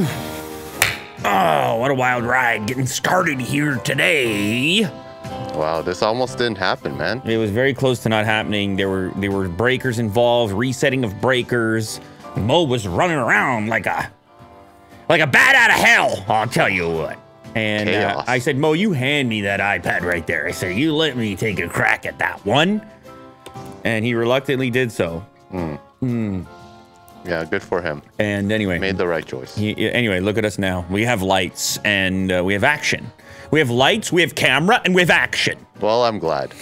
Woo! Oh, what a wild ride getting started here today. Wow, this almost didn't happen, man. It was very close to not happening. There were breakers involved, resetting of breakers. Mo was running around like a bat out of hell, I'll tell you what. And I said, Mo, you hand me that iPad right there. I said, you let me take a crack at that one. And he reluctantly did so. Yeah, good for him. And anyway. Made the right choice. Anyway, look at us now. We have lights and we have action. We have lights, we have camera, and we have action. Well, I'm glad.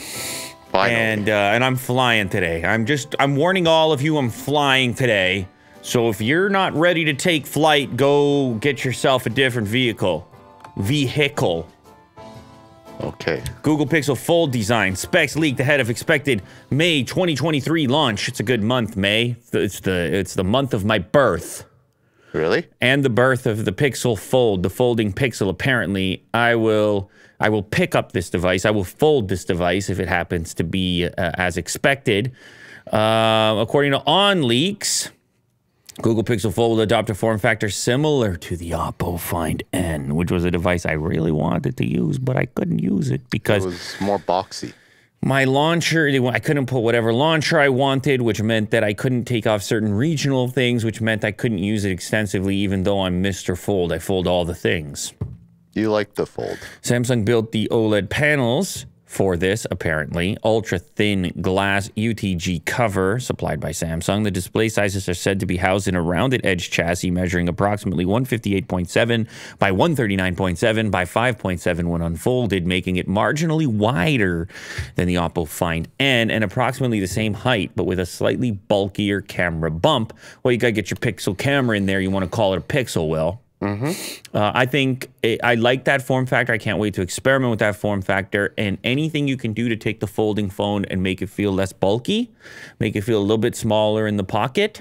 Finally. And I'm flying today. I'm warning all of you I'm flying today. So if you're not ready to take flight, go get yourself a different vehicle. Okay. Google Pixel Fold design. Specs leaked ahead of expected May 2023 launch. It's a good month, May. It's the month of my birth. Really? And the birth of the Pixel Fold, the folding Pixel. Apparently, I will pick up this device. I will fold this device if it happens to be as expected. According to On Leaks, Google Pixel Fold will adopt a form factor similar to the Oppo Find N, which was a device I really wanted to use, but I couldn't use it because it was more boxy. My launcher, I couldn't put whatever launcher I wanted, which meant that I couldn't take off certain regional things, which meant I couldn't use it extensively, even though I'm Mr. Fold. I fold all the things. You like the Fold. Samsung built the OLED panels for this, apparently. Ultra-thin glass UTG cover supplied by Samsung. The display sizes are said to be housed in a rounded edge chassis measuring approximately 158.7 by 139.7 by 5.7 when unfolded, making it marginally wider than the Oppo Find N and approximately the same height, but with a slightly bulkier camera bump. Well, you gotta get your Pixel camera in there. You want to call it a Pixel, Will. I think I like that form factor. I can't wait to experiment with that form factor, and anything you can do to take the folding phone and make it feel less bulky, make it feel a little bit smaller in the pocket,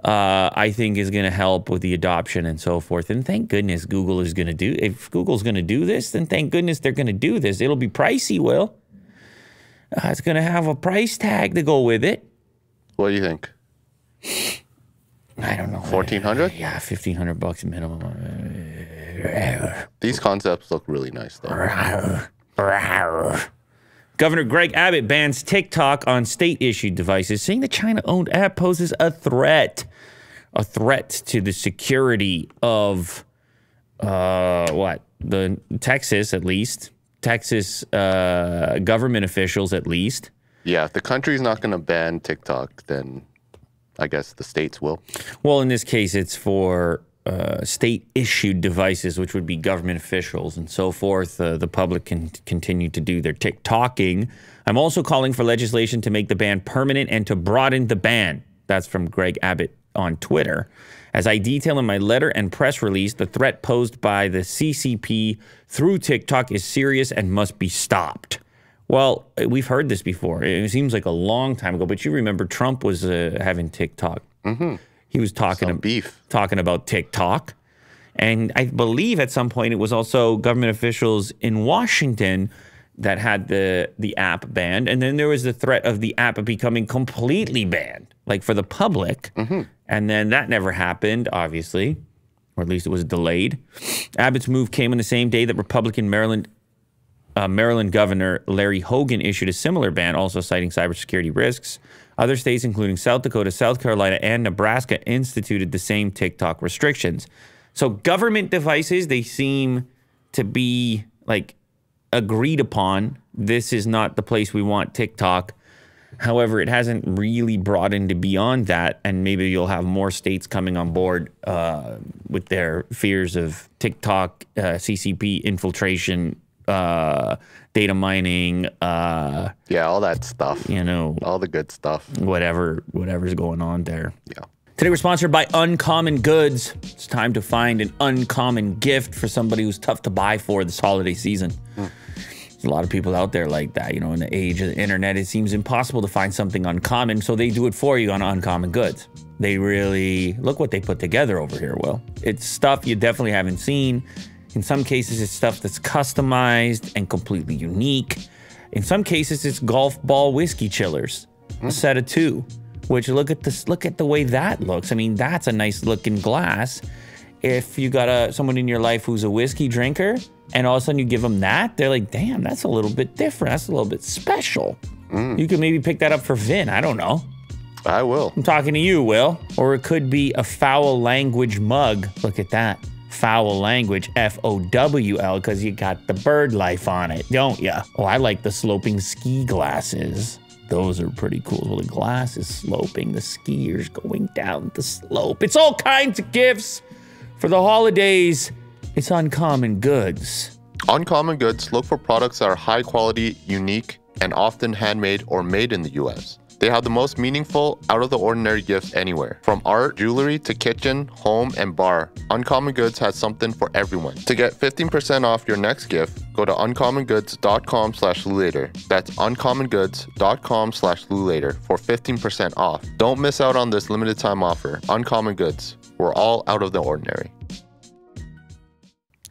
I think is going to help with the adoption and so forth. And thank goodness Google is going to do, if Google's going to do this, then thank goodness they're going to do this. It'll be pricey, Will. It's going to have a price tag to go with it. What do you think? I don't know. 1,400? Yeah, $1,500 minimum. These concepts look really nice, though. Governor Greg Abbott bans TikTok on state-issued devices, saying the China-owned app poses a threat to the security of the Texas, at least. Texas government officials, at least. Yeah, if the country's not going to ban TikTok, then I guess the states will. Well, in this case, it's for state-issued devices, which would be government officials and so forth. The public can continue to do their TikToking. I'm also calling for legislation to make the ban permanent and to broaden the ban. That's from Greg Abbott on Twitter. As I detail in my letter and press release, the threat posed by the CCP through TikTok is serious and must be stopped. Well, we've heard this before. It seems like a long time ago, but you remember Trump was having TikTok. He was talking about TikTok. And I believe at some point it was also government officials in Washington that had the app banned. And then there was the threat of the app becoming completely banned, like for the public. And then that never happened, obviously, or at least it was delayed. Abbott's move came on the same day that Republican Maryland Governor Larry Hogan issued a similar ban, also citing cybersecurity risks. Other states, including South Dakota, South Carolina, and Nebraska, instituted the same TikTok restrictions. So government devices, they seem to be like agreed upon. This is not the place we want TikTok. However, it hasn't really broadened beyond that, and maybe you'll have more states coming on board with their fears of TikTok, CCP infiltration, data mining, yeah, all that stuff, you know, all the good stuff, whatever's going on there. Yeah. Today we're sponsored by Uncommon Goods. It's time to find an uncommon gift for somebody who's tough to buy for this holiday season. There's a lot of people out there like that, you know, in the age of the internet, it seems impossible to find something uncommon, so they do it for you on Uncommon Goods. They really, look what they put together over here, Will. It's stuff you definitely haven't seen. In some cases, it's stuff that's customized and completely unique. In some cases, it's golf ball whiskey chillers, a set of 2. Which look at this, look at the way that looks. I mean, that's a nice looking glass. if you got someone in your life who's a whiskey drinker, and all of a sudden you give them that, they're like, damn, that's a little bit different. That's a little bit special. You could maybe pick that up for Vin. I don't know. I will. I'm talking to you, Will. Or it could be a foul language mug. Look at that. Foul language, F-O-W-L, because you got the bird life on it, don't ya? Oh, I like the sloping ski glasses. Those are pretty cool. Well, the glass is sloping, the skiers going down the slope. It's all kinds of gifts for the holidays. It's Uncommon Goods. Uncommon Goods look for products that are high quality, unique, and often handmade or made in the US. They have the most meaningful, out-of-the-ordinary gifts anywhere. From art, jewelry, to kitchen, home, and bar, Uncommon Goods has something for everyone. To get 15% off your next gift, go to uncommongoods.com/lulater. That's uncommongoods.com/lulater for 15% off. Don't miss out on this limited time offer. Uncommon Goods. We're all out of the ordinary.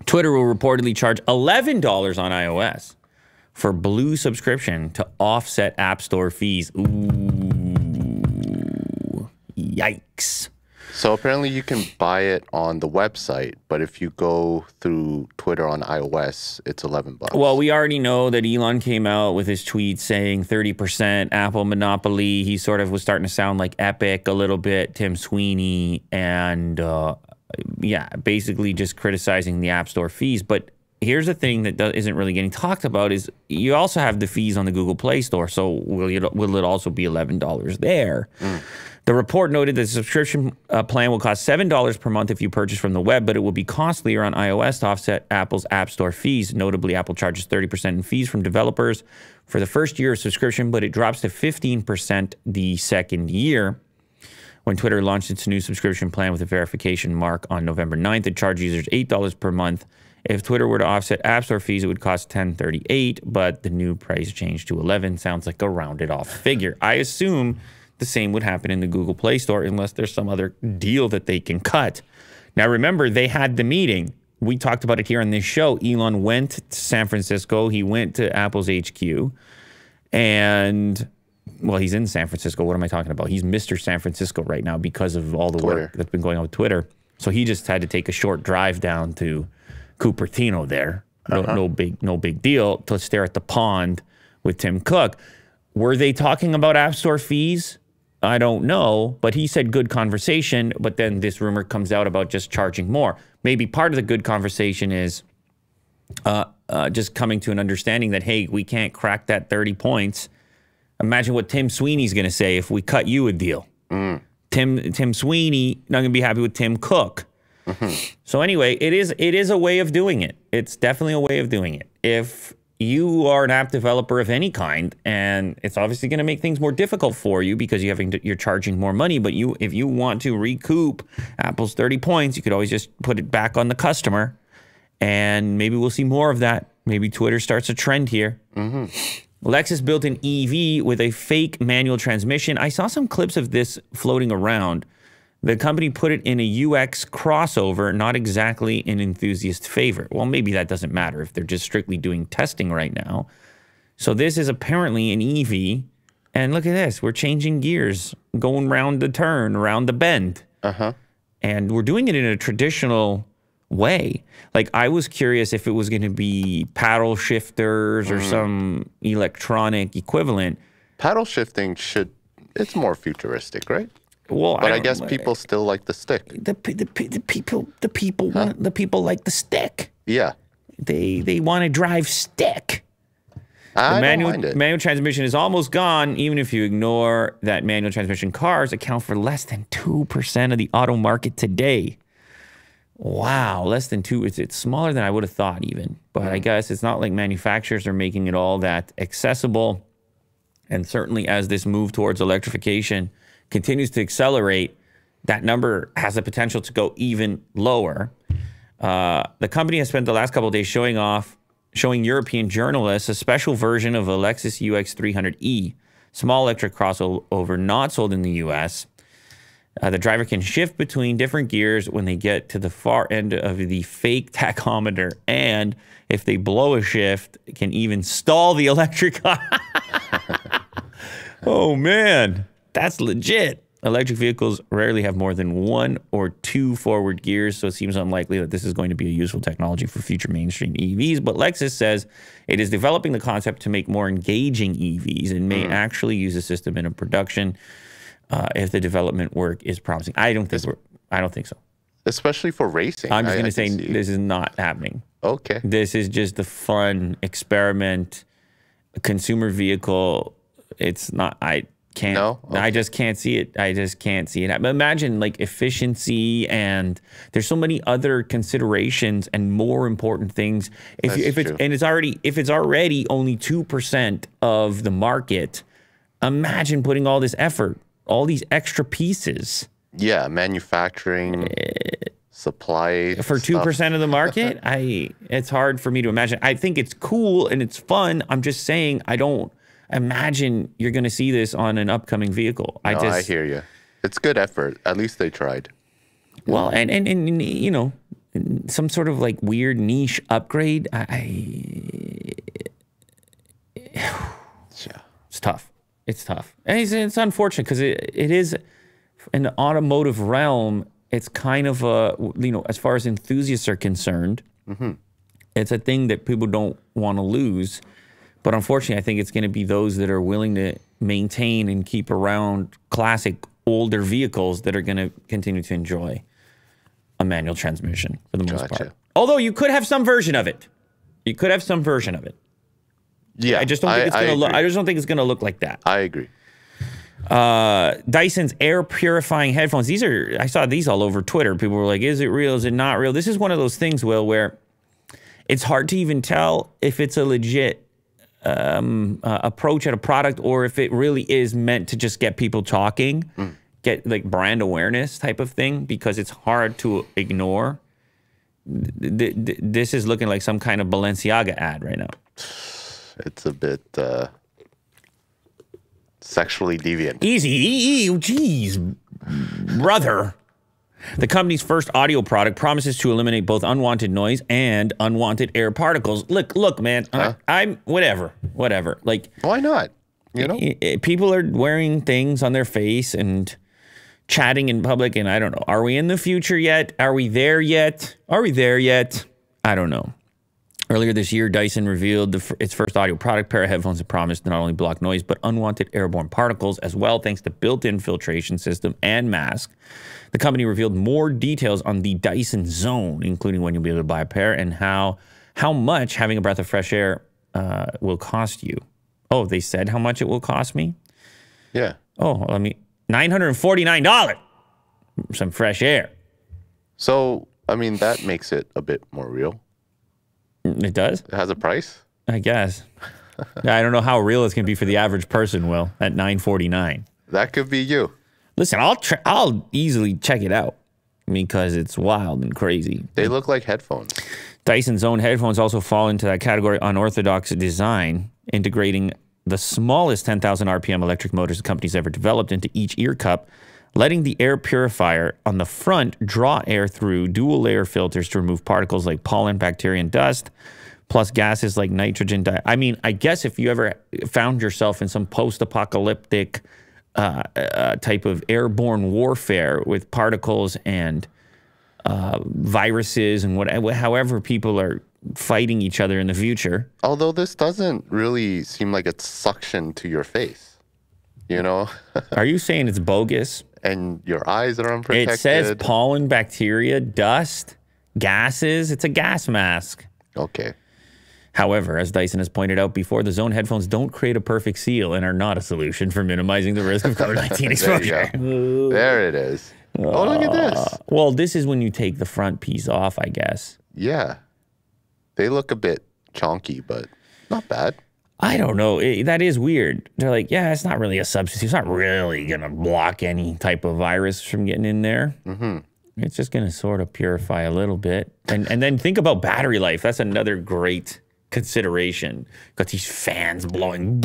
Twitter will reportedly charge $11 on iOS for Blue subscription to offset App Store fees. Ooh, yikes. So apparently you can buy it on the website, but if you go through Twitter on iOS, it's $11. Well, we already know that Elon came out with his tweet saying 30% Apple monopoly. He sort of was starting to sound like Epic a little bit, Tim Sweeney, and yeah, basically just criticizing the App Store fees. But here's the thing that isn't really getting talked about is you also have the fees on the Google Play Store. So will it also be $11 there? The report noted that the subscription plan will cost $7 per month if you purchase from the web, but it will be costlier on iOS to offset Apple's App Store fees. Notably, Apple charges 30% in fees from developers for the first year of subscription, but it drops to 15% the second year. When Twitter launched its new subscription plan with a verification mark on November 9th, it charged users $8 per month. If Twitter were to offset App Store fees, it would cost $10.38, but the new price change to $11 sounds like a rounded off figure. I assume the same would happen in the Google Play Store unless there's some other deal that they can cut. Now, remember, they had the meeting. We talked about it here on this show. Elon went to San Francisco. He went to Apple's HQ. And, well, he's in San Francisco. What am I talking about? He's Mr. San Francisco right now because of all the work that's been going on with Twitter. So he just had to take a short drive down to Cupertino there. No big deal to stare at the pond with Tim Cook. Were they talking about App Store fees? I don't know, but he said good conversation, but then this rumor comes out about just charging more. Maybe part of the good conversation is just coming to an understanding that, hey, we can't crack that 30 points. Imagine what Tim Sweeney's going to say if we cut you a deal. Tim Sweeney not going to be happy with Tim Cook. So anyway, it is a way of doing it. It's definitely a way of doing it. If you are an app developer of any kind, and it's obviously going to make things more difficult for you because you're charging more money, but if you want to recoup Apple's 30 points, you could always just put it back on the customer, and maybe we'll see more of that. Maybe Twitter starts a trend here. Lexus built an EV with a fake manual transmission. I saw some clips of this floating around. The company put it in a UX crossover, not exactly an enthusiast favorite. Well, maybe that doesn't matter if they're just strictly doing testing right now. So this is apparently an EV. And look at this. We're changing gears, going round the turn, around the bend. And we're doing it in a traditional way. Like, I was curious if it was going to be paddle shifters or some electronic equivalent. Paddle shifting it's more futuristic, right? Well, but I guess people still like the stick. The people like the stick. Yeah. They want to drive stick. I don't mind it. Manual transmission is almost gone, even if you ignore that manual transmission cars account for less than 2% of the auto market today. Wow, less than 2. It's smaller than I would have thought even. But I guess it's not like manufacturers are making it all that accessible. And certainly as this move towards electrification continues to accelerate, that number has the potential to go even lower. The company has spent the last couple of days showing European journalists a special version of a Lexus UX300E, small electric crossover not sold in the US. The driver can shift between different gears when they get to the far end of the fake tachometer, and if they blow a shift, can even stall the electric car. Oh man, that's legit. electric vehicles rarely have more than 1 or 2 forward gears, so it seems unlikely that this is going to be a useful technology for future mainstream EVs. But Lexus says it is developing the concept to make more engaging EVs and may actually use the system in a production if the development work is promising. I don't think so. Especially for racing. I'm just going to say this is not happening. Okay. This is just a fun experiment, a consumer vehicle. It's not. I can't. No? Okay. I just can't see it. I just can't see it. But imagine like efficiency, and there's so many other considerations and more important things. If it's already only 2% of the market, imagine putting all this effort, all these extra pieces. Yeah, manufacturing, supply for 2% of the market. It's hard for me to imagine. I think it's cool and it's fun. I'm just saying I don't imagine you're going to see this on an upcoming vehicle. I hear you. It's good effort. At least they tried. Well, and you know, some sort of like weird niche upgrade. It's tough. It's tough. And it's unfortunate because it is in the automotive realm. It's kind of a, you know, as far as enthusiasts are concerned, it's a thing that people don't want to lose. But unfortunately, I think it's going to be those that are willing to maintain and keep around classic older vehicles that are going to continue to enjoy a manual transmission for the most part. Although you could have some version of it. You could have some version of it. Yeah, I just don't think it's going to look. I just don't think it's going to look like that. I agree. Dyson's air purifying headphones. I saw these all over Twitter. People were like, "Is it real? Is it not real?" This is one of those things, Will, where it's hard to even tell if it's a legit approach at a product or if it really is meant to just get people talking, get like brand awareness type of thing, because it's hard to ignore. This is looking like some kind of Balenciaga ad right now. It's a bit sexually deviant. Easy, geez, brother. The company's first audio product promises to eliminate both unwanted noise and unwanted air particles. Look, man, I'm whatever. Like, why not? You know, people are wearing things on their face and chatting in public, and I don't know. Are we in the future yet? Are we there yet? I don't know. Earlier this year, Dyson revealed its first audio product, pair of headphones that promised to not only block noise, but unwanted airborne particles as well, thanks to built-in filtration system and mask. The company revealed more details on the Dyson Zone, including when you'll be able to buy a pair and how much having a breath of fresh air will cost you. Oh, they said how much it will cost me? Yeah. Oh, $949. Some fresh air. So, I mean, that makes it a bit more real. It does? It has a price? I guess. I don't know how real it's going to be for the average person, Will, at $949. That could be you. Listen, I'll easily check it out because it's wild and crazy. They look like headphones. Dyson's own headphones also fall into that category, unorthodox design, integrating the smallest 10,000 RPM electric motors the company's ever developed into each ear cup, letting the air purifier on the front draw air through dual layer filters to remove particles like pollen, bacteria, and dust, plus gases like nitrogen. I mean, I guess if you ever found yourself in some post-apocalyptic type of airborne warfare with particles and viruses and however people are fighting each other in the future. Although this doesn't really seem like it's suction to your face, you know? Are you saying it's bogus? And your eyes are unprotected. It says pollen, bacteria, dust, gases. It's a gas mask. Okay. However, as Dyson has pointed out before, the Zone headphones don't create a perfect seal and are not a solution for minimizing the risk of COVID-19 exposure. There it is. Oh, look at this. Well, this is when you take the front piece off, I guess. Yeah. They look a bit chonky, but not bad. I don't know. That is weird. They're like, yeah, it's not really a substitute. It's not really going to block any type of virus from getting in there. It's just going to sort of purify a little bit. And then think about battery life. That's another great consideration. Got these fans blowing.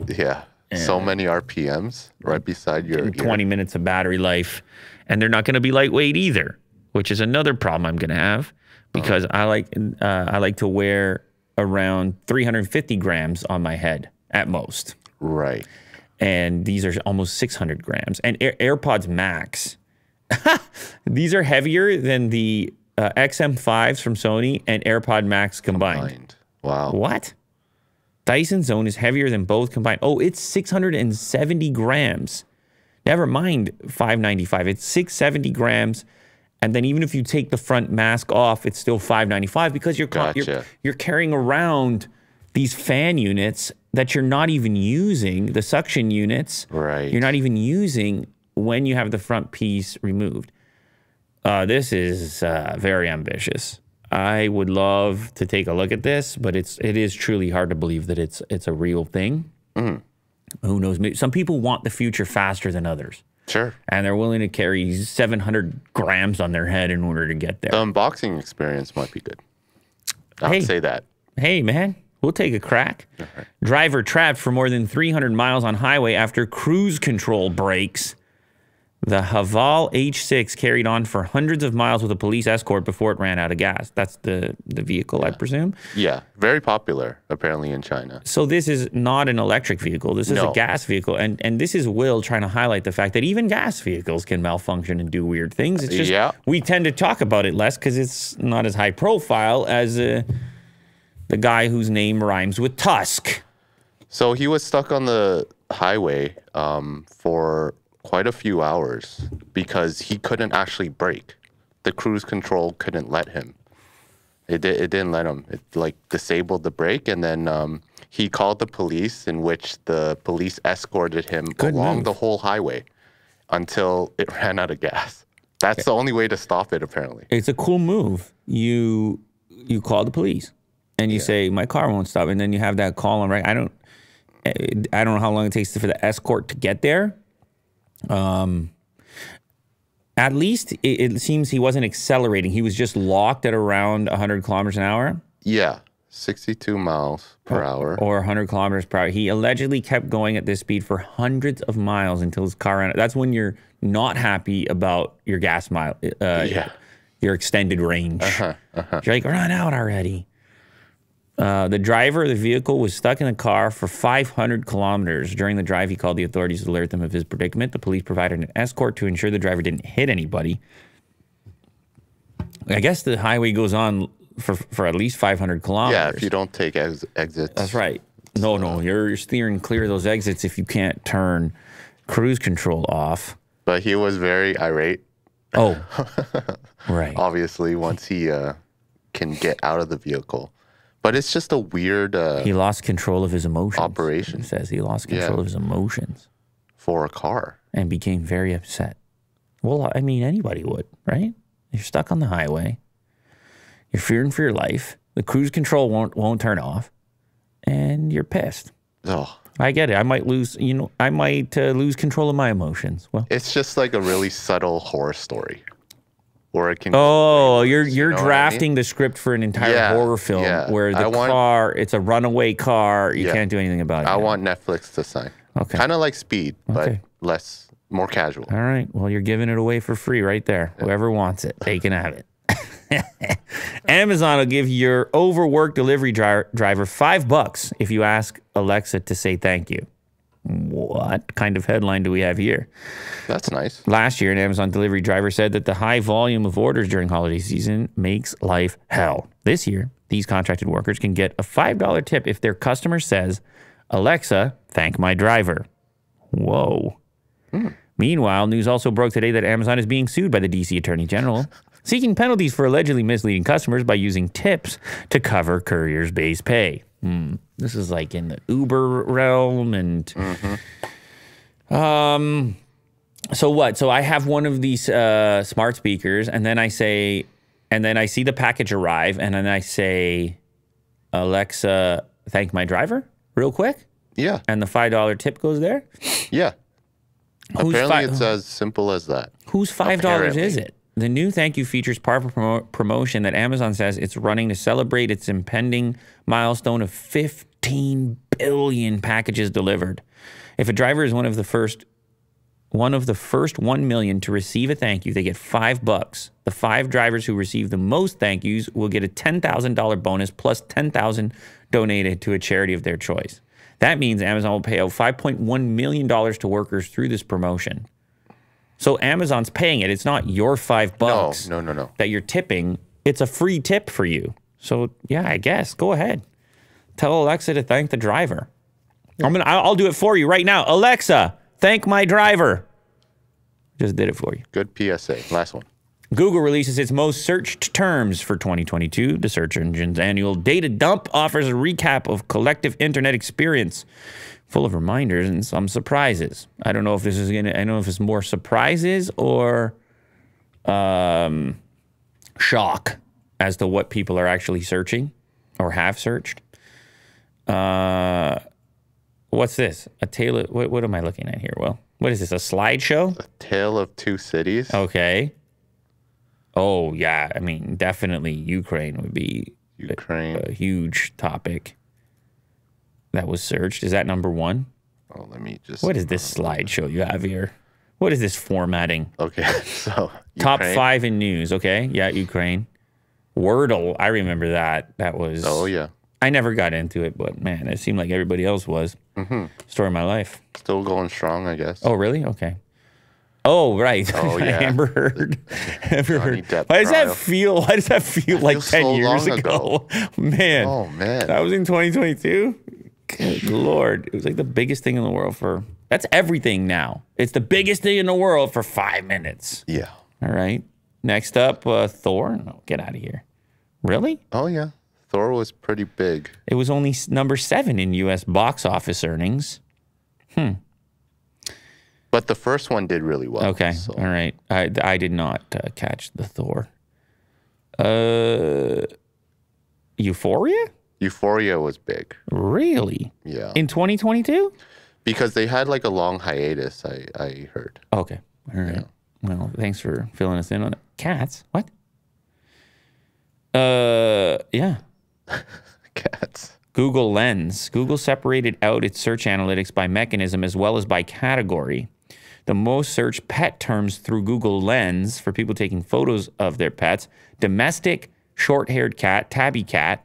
Yeah. So many RPMs right beside your 20 minutes of battery life. And they're not going to be lightweight either, which is another problem I'm going to have because I like to wear around 350 grams on my head at most. Right. And these are almost 600 grams. And AirPods Max, these are heavier than the XM5s from Sony and AirPod Max combined. Wow. What? Dyson Zone is heavier than both combined. Oh, it's 670 grams. Never mind 595. It's 670 grams. And then even if you take the front mask off, it's still 595 because you're carrying around these fan units that you're not even using, the suction units. Right. You're not even using when you have the front piece removed. This is very ambitious. I would love to take a look at this, but it is truly hard to believe that it's a real thing. Mm. Who knows? Some people want the future faster than others. Sure. And they're willing to carry 700 grams on their head in order to get there. The unboxing experience might be good. I'd say that. Hey, man, we'll take a crack. Right. Driver trapped for more than 300 miles on highway after cruise control breaks. The Haval H6 carried on for hundreds of miles with a police escort before it ran out of gas. That's the vehicle, I presume. Yeah, very popular, apparently, in China. So this is not an electric vehicle. This is a gas vehicle. And this is Will trying to highlight the fact that even gas vehicles can malfunction and do weird things. It's just we tend to talk about it less because it's not as high profile as the guy whose name rhymes with Tusk. So he was stuck on the highway for quite a few hours because he couldn't actually brake. The cruise control couldn't let him. It didn't let him. It like disabled the brake, and then he called the police, in which the police escorted him along the whole highway until it ran out of gas. That's the only way to stop it, apparently. It's a cool move. You call the police and you say, my car won't stop, and then you have that call on, right? I don't know how long it takes for the escort to get there. At least it seems he wasn't accelerating. He was just locked at around 100 kilometers an hour. Yeah, 62 miles per hour. Or 100 kilometers per hour. He allegedly kept going at this speed for hundreds of miles until his car ran out. That's when you're not happy about your gas mile, your extended range. You're like, run out already. The driver of the vehicle was stuck in the car for 500 kilometers. During the drive, he called the authorities to alert them of his predicament. The police provided an escort to ensure the driver didn't hit anybody. I guess the highway goes on for at least 500 kilometers. Yeah, if you don't take exits. That's right. No, you're steering clear of those exits if you can't turn cruise control off. But he was very irate. Oh, right. Obviously, once he can get out of the vehicle. But it's just a weird he lost control of his emotions. Operation. It says he lost control of his emotions. For a car. And became very upset. Well, I mean, anybody would, right? You're stuck on the highway. You're fearing for your life. The cruise control won't turn off. And you're pissed. Oh. I get it. I might lose, lose control of my emotions. Well, it's just like a really subtle horror story. Or it can. Oh, you're drafting the script for an entire horror film where the car, it's a runaway car. You can't do anything about it. I want Netflix to sign. Okay. Kind of like Speed, but more casual. All right. Well, you're giving it away for free right there. Whoever wants it, they can have it. Amazon will give your overworked delivery driver $5 if you ask Alexa to say thank you. What kind of headline do we have here? That's nice. Last year, an Amazon delivery driver said that the high volume of orders during holiday season makes life hell. This year, these contracted workers can get a $5 tip if their customer says, Alexa, thank my driver. Whoa. Meanwhile, news also broke today that Amazon is being sued by the D.C. Attorney General, seeking penalties for allegedly misleading customers by using tips to cover couriers' base pay. This is like in the Uber realm and so what? So I have one of these smart speakers, and then I see the package arrive, and then I say, Alexa, thank my driver real quick. Yeah. And the $5 tip goes there. Yeah. Apparently it's as simple as that. Whose $5 is it? The new thank you features part of a promotion that Amazon says it's running to celebrate its impending milestone of 15 billion packages delivered. If a driver is one of the first 1 million to receive a thank you, they get $5. The 5 drivers who receive the most thank yous will get a $10,000 bonus plus $10,000 donated to a charity of their choice. That means Amazon will pay out $5.1 million to workers through this promotion. So Amazon's paying it. It's not your $5 No. that you're tipping. It's a free tip for you. So yeah, I guess go ahead. Tell Alexa to thank the driver. I'll do it for you right now. Alexa, thank my driver. Just did it for you. Good PSA. Last one. Google releases its most searched terms for 2022. The search engine's annual data dump offers a recap of collective internet experience, full of reminders and some surprises. I don't know if this is I don't know if it's more surprises or shock as to what people are actually searching or have searched. What's this? A tale of, what am I looking at here? Well, what is this? A slideshow? A Tale of Two Cities. Okay. Oh, yeah. I mean, definitely Ukraine would be a huge topic that was searched. Is that number one? Oh, let me just... What is this slideshow you have here? What is this formatting? Okay, so... Top 5 in news, okay? Yeah, Ukraine. Wordle, I remember that. That was... Oh, yeah. I never got into it, but man, it seemed like everybody else was. Story of my life. Still going strong, I guess. Oh, really? Okay. Oh, right. Oh, yeah. Amber Heard. Depp Why does trial. that feel? Why does that feel like 10 so years long ago? Man. Oh, man. That was in 2022. Good Lord. It was like the biggest thing in the world for... That's everything now. It's the biggest thing in the world for 5 minutes. Yeah. All right. Next up, Thor. No, get out of here. Really? Oh, yeah. Thor was pretty big. It was only number 7 in U.S. box office earnings. But the first one did really well. Okay. So. All right. I did not catch the Thor. Euphoria? Euphoria was big. Really? Yeah. In 2022? Because they had like a long hiatus, I heard. Okay. All right. Yeah. Well, thanks for filling us in on it. Cats? What? Yeah. Cats. Google Lens. Google separated out its search analytics by mechanism as well as by category. The most searched pet terms through Google Lens for people taking photos of their pets: domestic, short-haired cat, tabby cat,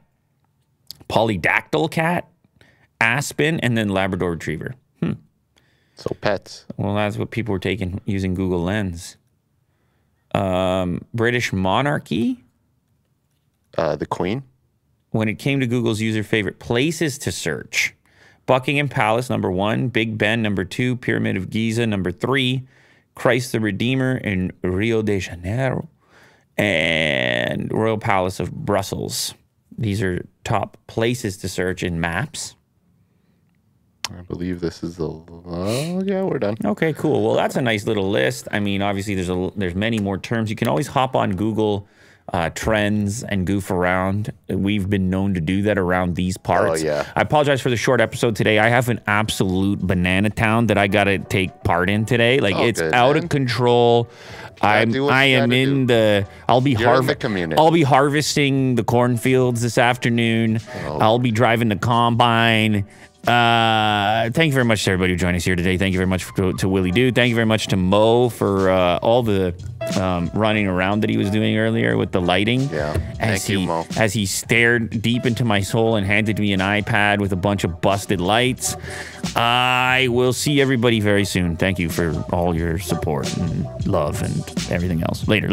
polydactyl cat, aspen, and then Labrador Retriever. So pets. Well, that's what people were taking using Google Lens. British monarchy. The Queen. When it came to Google's user favorite places to search, Buckingham Palace, number 1, Big Ben, number 2, Pyramid of Giza, number 3, Christ the Redeemer in Rio de Janeiro, and Royal Palace of Brussels. These are top places to search in maps. I believe this is the... Oh, yeah, we're done. Okay, cool. Well, that's a nice little list. I mean, obviously, there's many more terms. You can always hop on Google Trends and goof around. We've been known to do that around these parts. Oh, yeah. I apologize for the short episode today. I have an absolute banana town that I got to take part in today. Like, it's good, out man. of control. I am in the... I'll be harvesting the cornfields this afternoon. Oh. I'll be driving the combine. Thank you very much to everybody who joined us here today. Thank you very much to Willie Dude. Thank you very much to Mo for all the running around that he was doing earlier with the lighting. Yeah. Thank you, Mo. As he stared deep into my soul and handed me an iPad with a bunch of busted lights. I will see everybody very soon. Thank you for all your support and love and everything else. Later.